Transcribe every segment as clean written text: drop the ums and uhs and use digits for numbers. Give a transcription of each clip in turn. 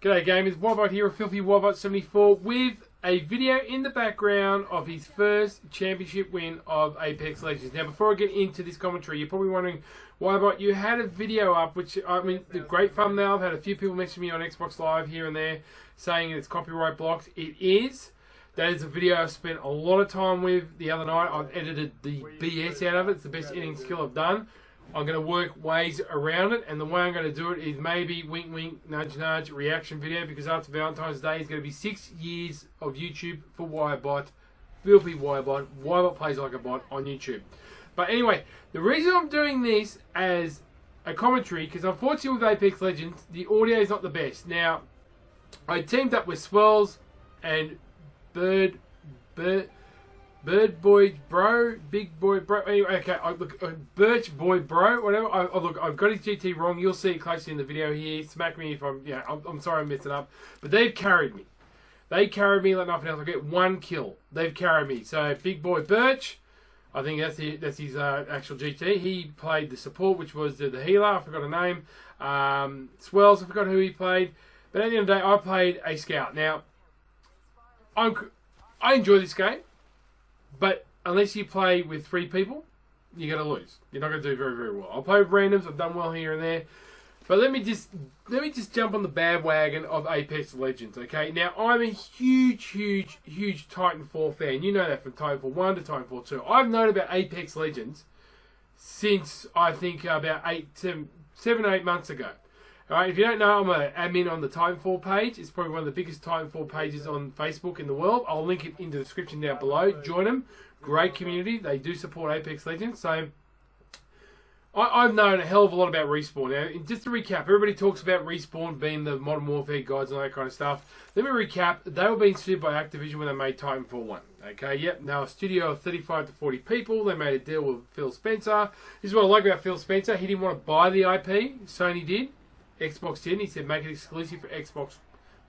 G'day gamers, Ybot here, a filthy Ybot74 with a video in the background of his first championship win of Apex Legends. Now before I get into this commentary, you're probably wondering, Ybot, you had a video up, which, I mean, the great thumbnail. I've had a few people message me on Xbox Live here and there saying it's copyright blocked. It is. That is a video I've spent a lot of time with the other night. I've edited the BS out of it. It's the best editing skill I've done. I'm going to work ways around it, and the way I'm going to do it is maybe wink wink, nudge nudge, reaction video, because after Valentine's Day is going to be 6 years of YouTube for Ybot, filthy Ybot. Ybot plays like a bot on YouTube. But anyway, the reason I'm doing this as a commentary, because unfortunately with Apex Legends, the audio is not the best. Now, I teamed up with Swellst and Bird boy bro, big boy bro. Anyway, okay, look, birch boy bro, whatever. Look, I've got his GT wrong. You'll see it closely in the video here. Smack me if I'm, I'm sorry I messed it up. But they've carried me. They carried me like nothing else. I get 1 kill. They've carried me. So big boy birch, I think that's his actual GT. He played the support, which was the healer. I forgot her name. Swells, I forgot who he played. But at the end of the day, I played a scout. Now, I enjoy this game. But unless you play with 3 people, you're going to lose. You're not going to do very, very well. I'll play with randoms. I've done well here and there. But let me just jump on the bandwagon of Apex Legends, okay? Now, I'm a huge Titanfall fan. You know that from Titanfall 1 to Titanfall 2. I've known about Apex Legends since, I think, about 7 or 8 months ago. Alright, if you don't know, I'm an admin on the Titanfall page. It's probably one of the biggest Titanfall pages on Facebook in the world. I'll link it in the description down below. Join them. Great community. They do support Apex Legends. So, I've known a hell of a lot about Respawn. Now, just to recap, everybody talks about Respawn being the Modern Warfare gods and all that kind of stuff. Let me recap. They were being sued by Activision when they made Titanfall 1. Okay, yep. Now, a studio of 35 to 40 people. They made a deal with Phil Spencer. This is what I like about Phil Spencer. He didn't want to buy the IP. Sony did. Xbox did. He said make it exclusive for Xbox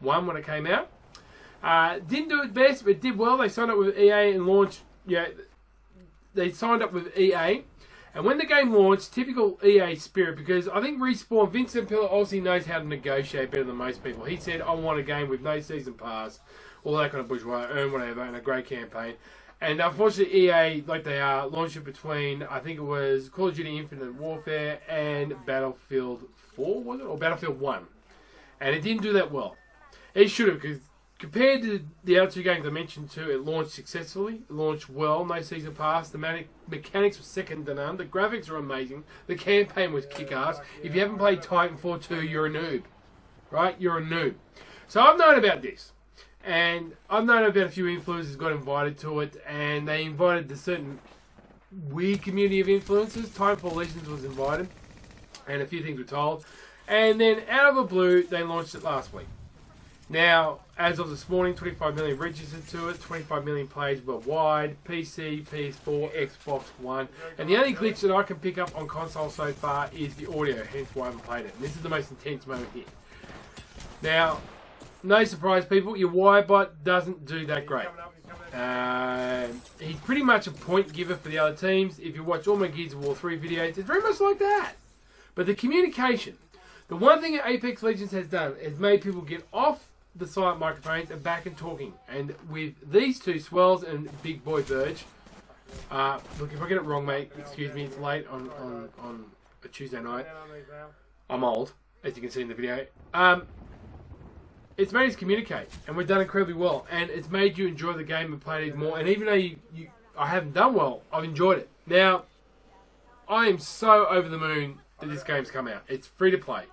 One when it came out. Didn't do it best, but it did well. They signed up with EA and launched. They signed up with EA, and when the game launched, typical EA spirit, because I think Respawn, Vincent Pillar obviously knows how to negotiate better than most people. He said, "I want a game with no season pass, all that kind of bourgeois, earn whatever, and a great campaign." And unfortunately, EA, like they are, launched it between, I think it was Call of Duty Infinite Warfare and Battlefield 4, was it? Or Battlefield 1. And it didn't do that well. It should have, because compared to the other 2 games I mentioned too, it launched successfully. It launched well, no season pass. The mechanics were second to none. The graphics are amazing. The campaign was kick-ass. If you haven't played Titanfall 2, you're a noob. Right? You're a noob. So I've known about this. And I've known about a few influencers got invited to it, and they invited the certain weird community of influencers. Titanfall Legends was invited, and a few things were told. And then, out of the blue, they launched it last week. Now, as of this morning, 25 million registered to it, 25 million plays worldwide, PC, PS4, Xbox One. And the only glitch that I can pick up on console so far is the audio, hence why I haven't played it. And this is the most intense moment here. Now, no surprise, people, your Ybot doesn't do that great. He's pretty much a point giver for the other teams. If you watch all my Gears of War 3 videos, it's very much like that. But the communication, the one thing that Apex Legends has done is made people get off the silent microphones and back and talking. And with these two, Swells and Big Boy Birch, look, if I get it wrong, mate, excuse me, it's late on a Tuesday night. I'm old, as you can see in the video. It's made us communicate, and we've done incredibly well, and it's made you enjoy the game and play it even more. And even though I haven't done well, I've enjoyed it. Now, I am so over the moon that this game's come out. It's free to play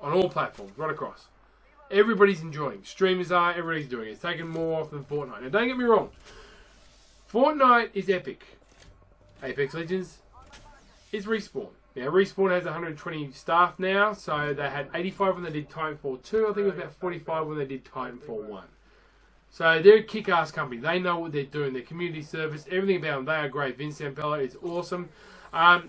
on all platforms, right across. Everybody's enjoying. Streamers are. Everybody's doing it. It's taken more off than Fortnite. Now, don't get me wrong. Fortnite is epic. Apex Legends is Respawn. Now, Respawn has 120 staff now, so they had 85 when they did Titanfall 2. I think it was about 45 when they did Titanfall 1. So they're a kick-ass company. They know what they're doing. Their community service, everything about them, they are great. Vince Zampella is awesome. I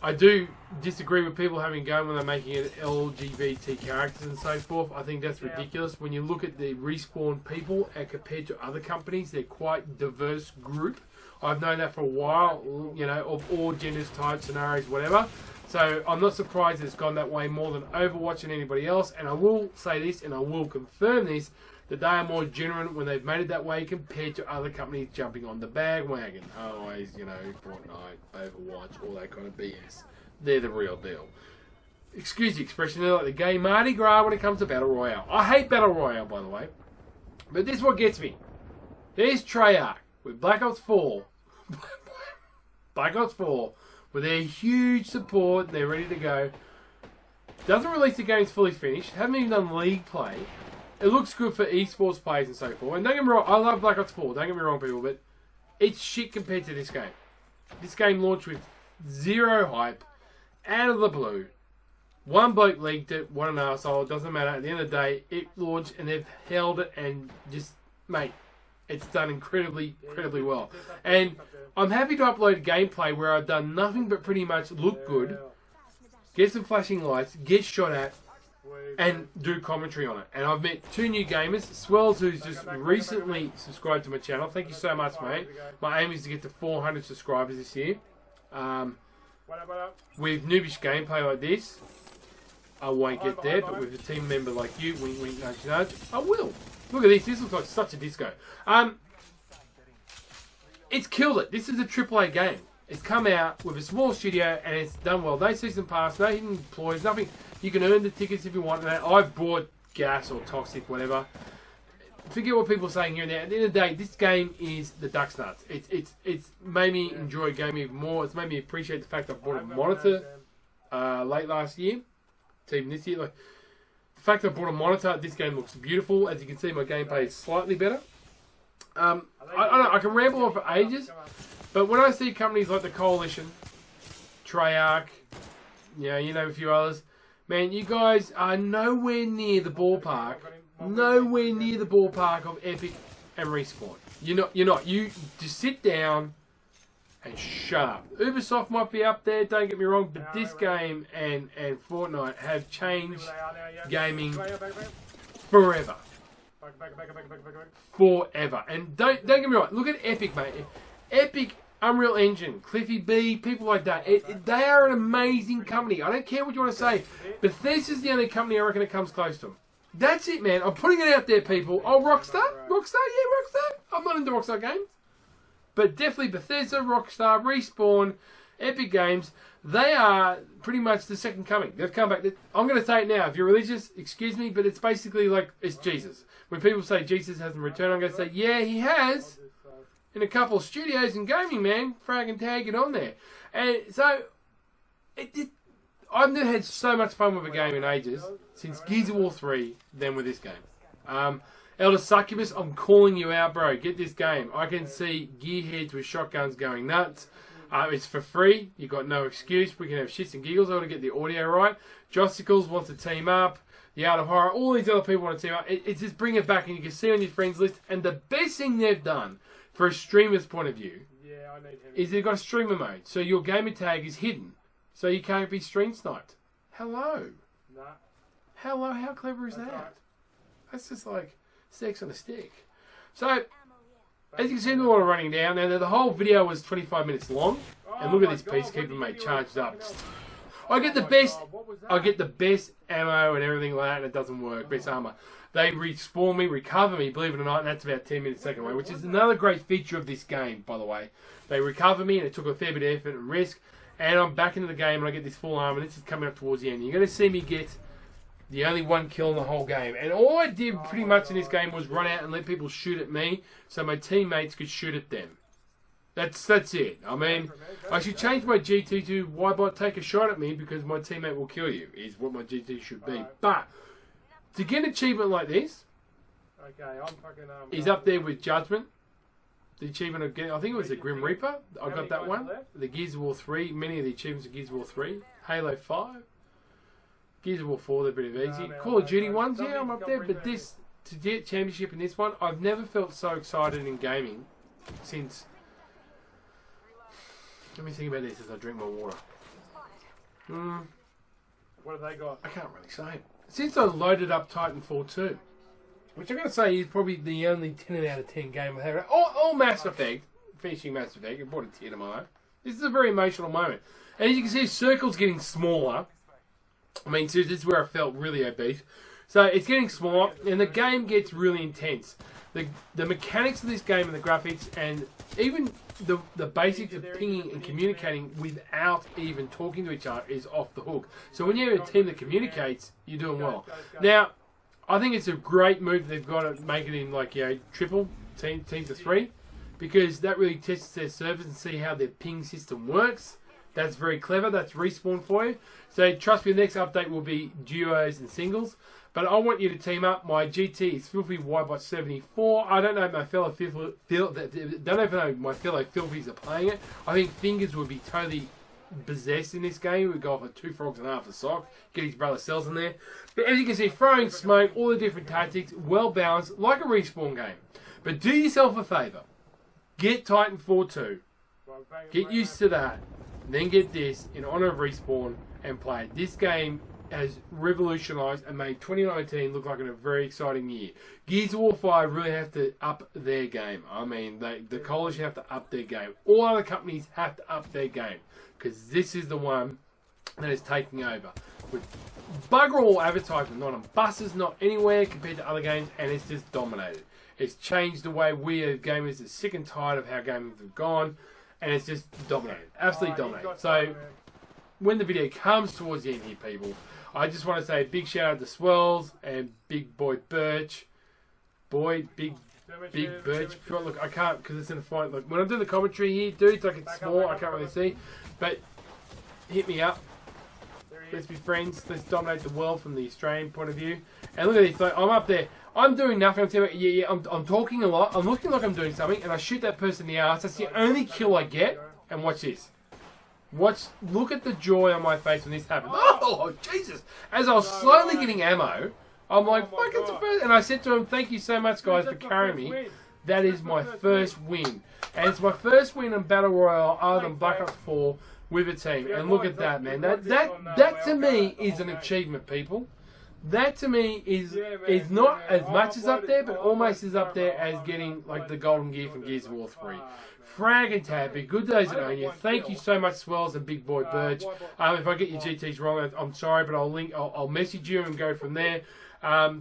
I do disagree with people having a go when they're making it LGBT characters and so forth. I think that's ridiculous. When you look at the Respawn people and compared to other companies, they're quite diverse group. I've known that for a while, you know, of all genders, types, scenarios, whatever. So I'm not surprised it's gone that way more than Overwatch and anybody else. And I will say this, and I will confirm this, that they are more genuine when they've made it that way compared to other companies jumping on the bandwagon. Always, you know, Fortnite, Overwatch, all that kind of BS. They're the real deal. Excuse the expression, they're like the gay Mardi Gras when it comes to Battle Royale. I hate Battle Royale, by the way. But this is what gets me. There's Treyarch with Black Ops 4. Black Ops 4 with their huge support. They're ready to go. Doesn't release the games fully finished. Haven't even done league play. It looks good for esports players and so forth. And don't get me wrong, I love Black Ops 4. Don't get me wrong, people, but it's shit compared to this game. This game launched with zero hype, out of the blue. One bloke leaked it, what an arsehole. It doesn't matter. At the end of the day, it launched and they've held it and just, mate, it's done incredibly well. And I'm happy to upload gameplay where I've done nothing but pretty much look good, get some flashing lights, get shot at, and do commentary on it. And I've met 2 new gamers. Swellst, who's just recently subscribed to my channel. Thank you so much, mate. My aim is to get to 400 subscribers this year. With noobish gameplay like this, I won't get there, but with a team member like you, wink wink nudge nudge, I will. Look at this. This looks like such a disco. It's killed it. This is a AAA game. It's come out with a small studio and it's done well. No season pass, no hidden employees, nothing. You can earn the tickets if you want. And I've bought gas or toxic, whatever. Forget what people are saying here and there. At the end of the day, this game is the duck's nuts. It's made me enjoy gaming even more. It's made me appreciate the fact I bought a monitor late last year, to even this year. Like the fact that I bought a monitor, this game looks beautiful. As you can see, my gameplay is slightly better. I don't know. I can ramble on for ages. But when I see companies like the Coalition, Treyarch, you know a few others, man, you guys are nowhere near the ballpark. Nowhere near the ballpark of Epic and Respawn. You're not. You just sit down and shut up. Ubisoft might be up there, don't get me wrong, but this game and Fortnite have changed gaming forever. Forever. And don't get me wrong, look at Epic, mate. Epic, Unreal Engine, Cliffy B, people like that. They are an amazing company. I don't care what you want to say. Bethesda's the only company I reckon that comes close to them. That's it, man. I'm putting it out there, people. Oh, Rockstar? Rockstar? Yeah, Rockstar. I'm not into Rockstar games. But definitely Bethesda, Rockstar, Respawn, Epic Games, they are pretty much the second coming. They've come back. I'm going to say it now. If you're religious, excuse me, but it's basically like it's Jesus. When people say Jesus hasn't returned, I'm going to say, yeah, he has. In a couple of studios and gaming, man. Fragging tag it on there. And so, I've never had so much fun with a game in ages, since Gears of War 3, than with this game. Elder Succubus, I'm calling you out, bro. Get this game. I can see gearheads with shotguns going nuts. It's for free. You've got no excuse. We can have shits and giggles. I want to get the audio right. Jossicles wants to team up. The Art of Horror. All these other people want to team up. It's just bring it back and you can see on your friends list. And the best thing they've done, for a streamer's point of view, is they've got a streamer mode. So your gamer tag is hidden. So you can't be stream sniped. Hello. Nah. Hello, how clever is that? Right. That's just like sex on a stick. So, as you can see, the water running down. Now, the whole video was 25 minutes long. And look at this peacekeeper, mate, charged up. I get the best. I get the best ammo and everything like that, and it doesn't work. Best armor. They respawn me, recover me, believe it or not, and that's about 10 minutes second away, which is another great feature of this game, by the way. They recover me, and it took a fair bit of effort and risk. And I'm back into the game, and I get this full armor, and this is coming up towards the end. You're going to see me get the only one kill in the whole game. And all I did pretty much in this game was run out and let people shoot at me so my teammates could shoot at them. That's it. I mean, I should change my GT to Ybot take a shot at me because my teammate will kill you, is what my GT should be. But to get an achievement like this is up there with Judgment. The achievement again, I think it was the Grim Reaper. I got that one. The Gears of War 3, many of the achievements of Gears of War 3. Halo 5. Gears of War 4, they're a bit of easy. Call of Duty ones, yeah, I'm up there. But this, to get championship in this one, I've never felt so excited in gaming since... Let me think about this as I drink my water. What have they got? I can't really say. Since I loaded up Titanfall 2, which I'm going to say is probably the only 10 out of 10 game I've had. All Mass Effect, finishing Mass Effect, I brought a tear to my eye. This is a very emotional moment. And as you can see, Circle's getting smaller. I mean, seriously, this is where I felt really obese. So it's getting smaller, and the game gets really intense. The mechanics of this game and the graphics, and even the basics of pinging and communicating without even talking to each other is off the hook. So when you have a team that communicates, you're doing well. Now, I think it's a great move they've got to make it in like, triple teams of 3, because that really tests their servers and see how their ping system works. That's very clever. That's Respawn for you. So trust me, the next update will be duos and singles. But I want you to team up. My GT is Filthy Ybot 74. I don't know if my fellow Filthies are playing it. I think Fingers would be totally possessed in this game. We go off with 2 frogs and half a sock. Get his brother Cells in there. But as you can see, throwing smoke, all the different tactics, well balanced, like a Respawn game. But do yourself a favour. Get Titanfall 2. Get used to that. Then get this in honour of Respawn and play it. This game has revolutionised and made 2019 look like a very exciting year. Gears of War 5 really have to up their game. I mean, the college have to up their game. All other companies have to up their game, because this is the one that is taking over. With bugger all advertisement, not on buses, not anywhere compared to other games, and it's just dominated. It's changed the way we as gamers are sick and tired of how gamers have gone, and it's just dominated. Absolutely dominated. So, when the video comes towards the end here, people, I just want to say a big shout out to Swells and Big Boy Birch. Big Birch. Look, I can't because it's in a fight. Look, when I do the commentary here, dudes, like it's small, I can't really see. But hit me up. Let's be friends. Let's dominate the world from the Australian point of view. And look at this. Like, I'm up there. I'm doing nothing. I'm telling you, I'm talking a lot. I'm looking like I'm doing something, and I shoot that person in the ass. That's the only kill I get. And watch this. Look at the joy on my face when this happened. Oh, Jesus. As I was slowly getting ammo, I'm like, fuck, it's the first. And I said to him, thank you so much, guys, for carrying me. That is my first win. And it's my first win in Battle Royale other than Black Ops 4 with a team. And look at that, man. That to me is an achievement, people. That to me is not as much as up there, but almost as up there as getting like the golden gear from Gears of War 3. Frag and tab, good days at own you. Thank you so much, Swells and Big Boy Birch. If I get your GTs wrong, I'm sorry, but I'll message you and go from there.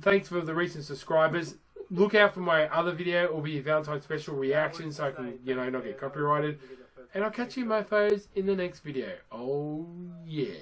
Thanks for the recent subscribers. Look out for my other video. It will be a Valentine's special reaction, so I can, not get copyrighted. And I'll catch you, mofos, in the next video. Oh, yeah.